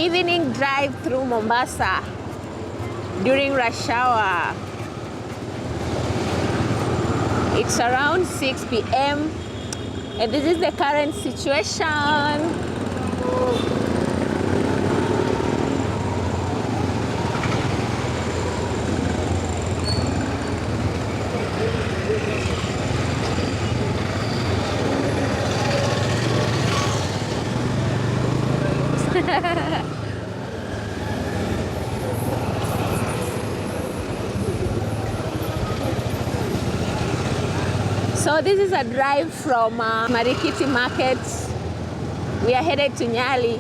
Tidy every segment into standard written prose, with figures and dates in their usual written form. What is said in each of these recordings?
evening drive through Mombasa during rush hour. It's around 6 p.m. and this is the current situation. So this is a drive from Marikiti Market. We are headed to Nyali.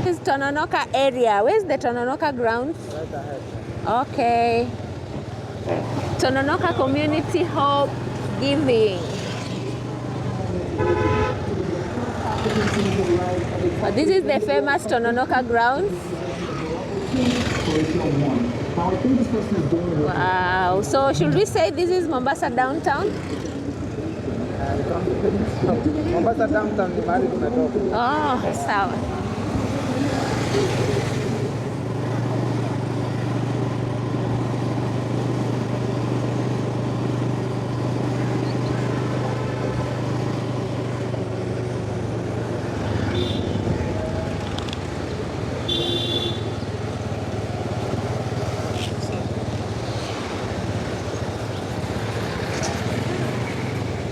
This is Tononoka area. Where's the Tononoka ground? Right ahead. Okay. Tononoka Community Hope Giving. But this is the famous Tononoka grounds. Wow. So should we say this is Mombasa downtown? Mombasa downtown ni mahali tunatoka. Oh, sawa.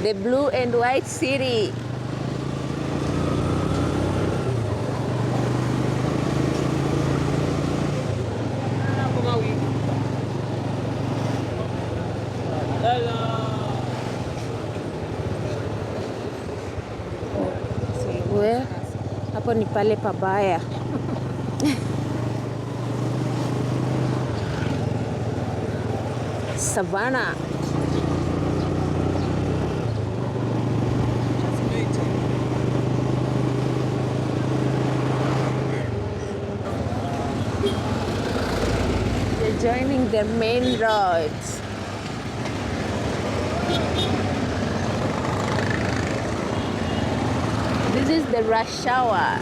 The blue and white city. Siwe, hapo ni pale pabaya. Savannah. Joining the main roads. This is the rush hour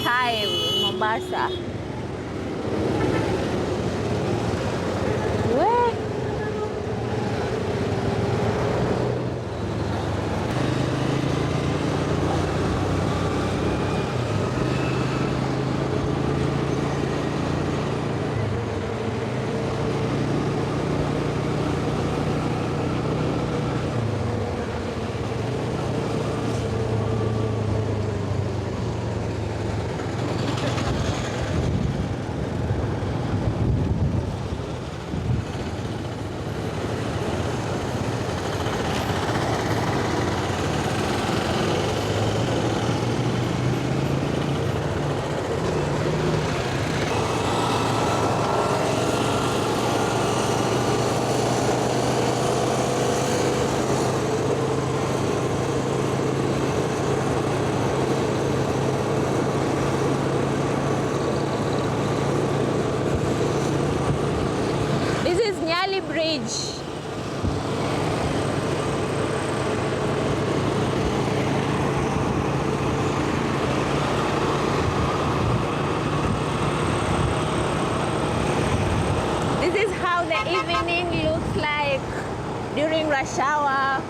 time in Mombasa. Where? Bridge. This is how the evening looks like during rush hour.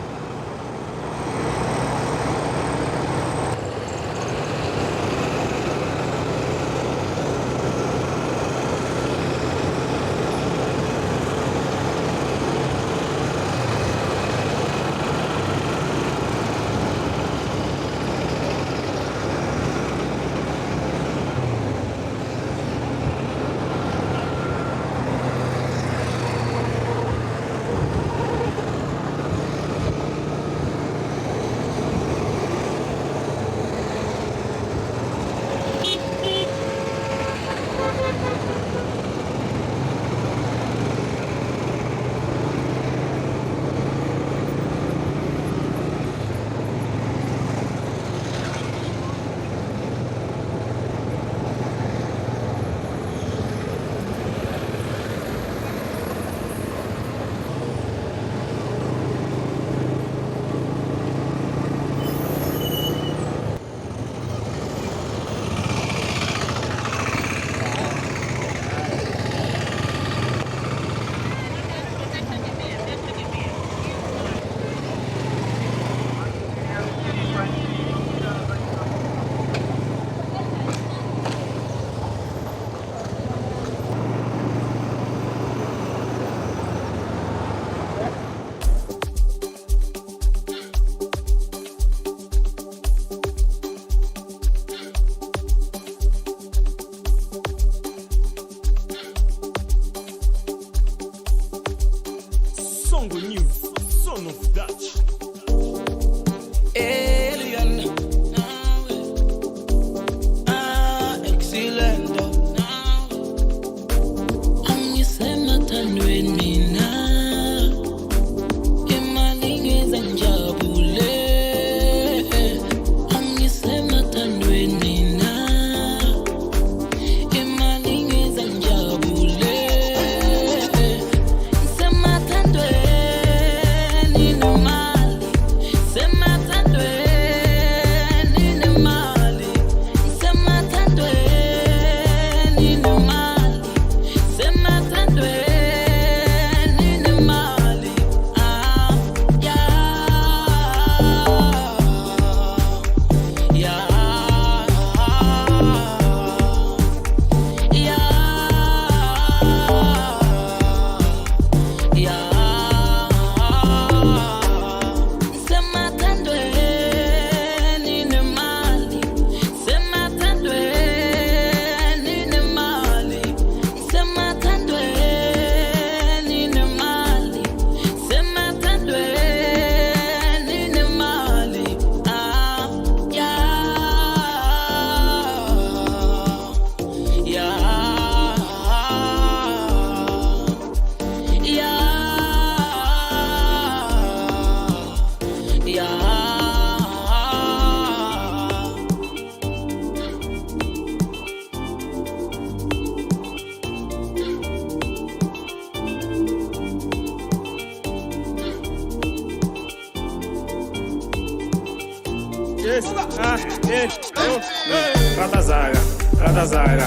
Ratazaga,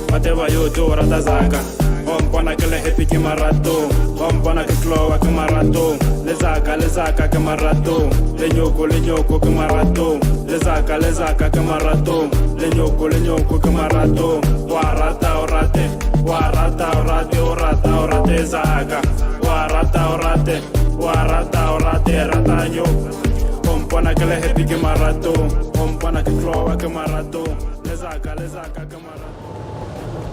Mateva Yoto, Ratazaga, Ompana Kalehepi Kimarato, Ompana Kikloa Kimarato, Lezaka Kimarato, Lenyoko Kimarato, Lezaka Kimarato, Lenyoko Kimarato, Warata Orate Zaga, Warata Orate Ratayo, Ompana Kalehepi Kimarato, Ompana Kikloa Kimarato.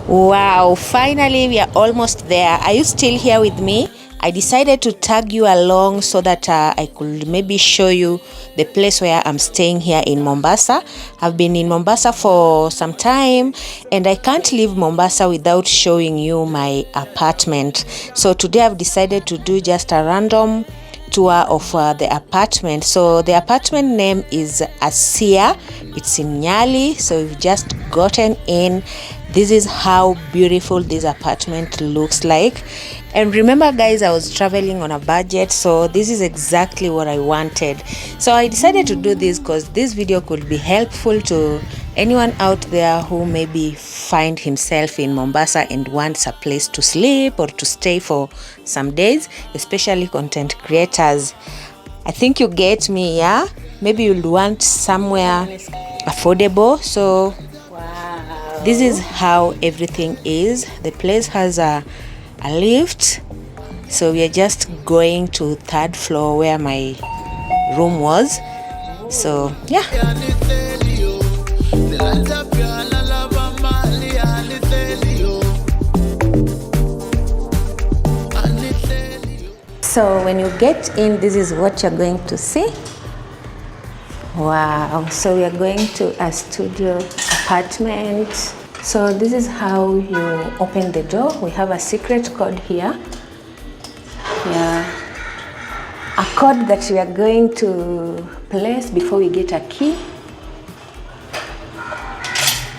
Wow, finally we are almost there. Are you still here with me? I decided to tag you along so that I could maybe show you the place where I'm staying here in Mombasa. I've been in Mombasa for some time and I can't leave Mombasa without showing you my apartment. So today I've decided to do just a random tour of the apartment. So the apartment name is Asia. It's in Nyali. So we've just gotten in. This is how beautiful this apartment looks like. And remember guys, I was traveling on a budget, so this is exactly what I wanted. So I decided to do this because this video could be helpful to anyone out there who maybe find himself in Mombasa and wants a place to sleep or to stay for some days, especially content creators. I think you get me, yeah? Maybe you'll want somewhere affordable. So wow, this is how everything is. The place has a lift, so we are just going to 3rd floor where my room was. So yeah. So when you get in, this is what you're going to see. Wow, so we are going to a studio apartment. So this is how you open the door. We have a secret code here. Yeah, a code that we are going to place before we get a key.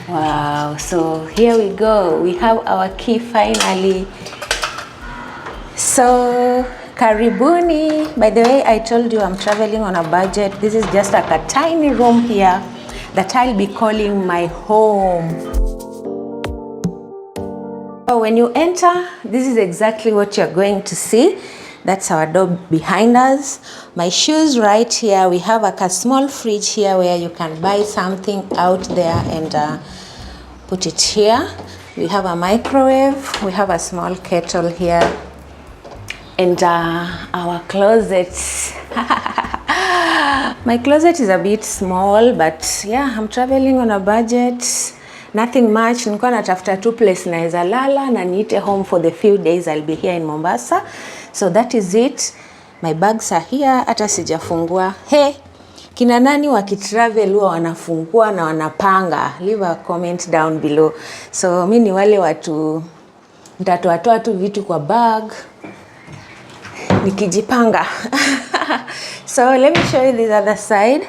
Wow, so here we go. We have our key finally. So karibuni. By the way, I told you I'm traveling on a budget. This is just like a tiny room here that I'll be calling my home. So when you enter, this is exactly what you're going to see. That's our door behind us. My shoes right here. We have a small fridge here where you can buy something out there and put it here. We have a microwave. We have a small kettle here. And our closet. My closet is a bit small, but yeah, I'm traveling on a budget. Nothing much. Nilikuwa natafuta tu place naweza lala na niite home for the few days I'll be here in Mombasa. So that is it. My bags are here. Hata sijafungua. Hey, kina nani wakitravel huwa wanafungua na wanapanga? Leave a comment down below. So mimi ni wale watu nitatoa tu vitu kwa bag nikijipanga. So let me show you this other side.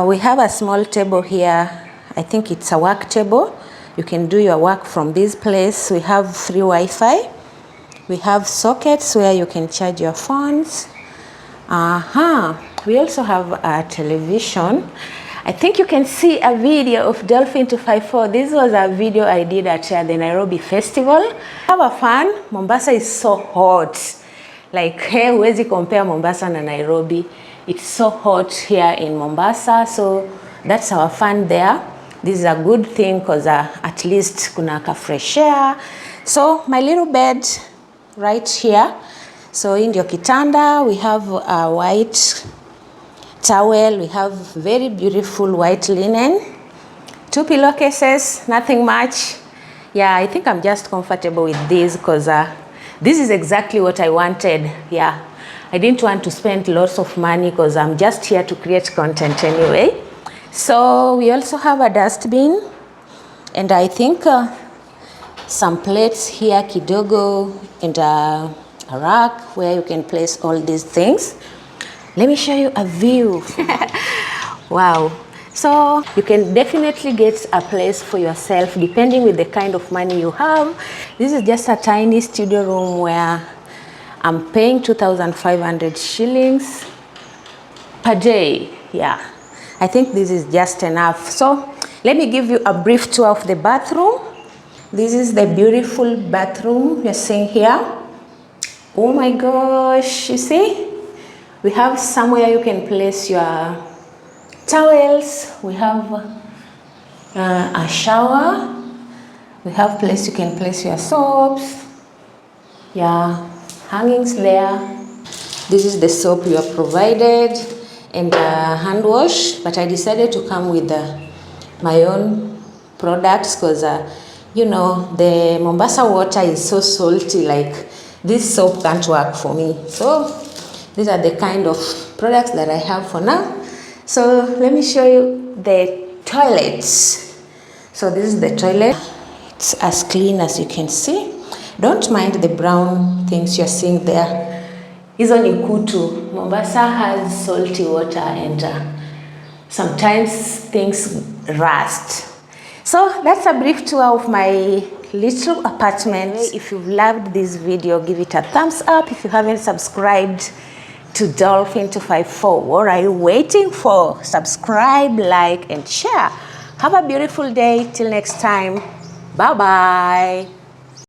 We have a small table here. I think it's a work table. You can do your work from this place. We have free Wi-Fi. We have sockets where you can charge your phones. We also have a television. I think you can see a video of Dolphin 254. This was a video I did at the Nairobi Festival. Have a fan. Mombasa is so hot. Like, hey, huwezi compare Mombasa na Nairobi. It's so hot here in Mombasa. So that's our fun there. This is a good thing because at least kuna ka fresh air. So my little bed right here. So in your kitanda, we have a white towel. We have very beautiful white linen. 2 pillowcases, nothing much. Yeah, I think I'm just comfortable with this because this is exactly what I wanted. Yeah, I didn't want to spend lots of money because I'm just here to create content anyway. So we also have a dustbin and I think some plates here kidogo and a rack where you can place all these things. Let me show you a view. Wow. So you can definitely get a place for yourself depending with the kind of money you have. This is just a tiny studio room where I'm paying 2,500 shillings per day. Yeah. I think this is just enough. So let me give you a brief tour of the bathroom. This is the beautiful bathroom you're seeing here. Oh my gosh, you see? We have somewhere you can place your towels. We have a shower. We have place you can place your soaps. Yeah, hangings there. This is the soap you are provided and hand wash, but I decided to come with my own products because you know, the Mombasa water is so salty, like this soap can't work for me. So these are the kind of products that I have for now. So let me show you the toilets. So this is the toilet. It's as clean as you can see. Don't mind the brown things you're seeing there. Hizo ni kutu. Mombasa has salty water and sometimes things rust. So that's a brief tour of my little apartment. If you've loved this video, give it a thumbs up. If you haven't subscribed to Dolphin 254, what are you waiting for? Subscribe, like, and share. Have a beautiful day. Till next time. Bye-bye.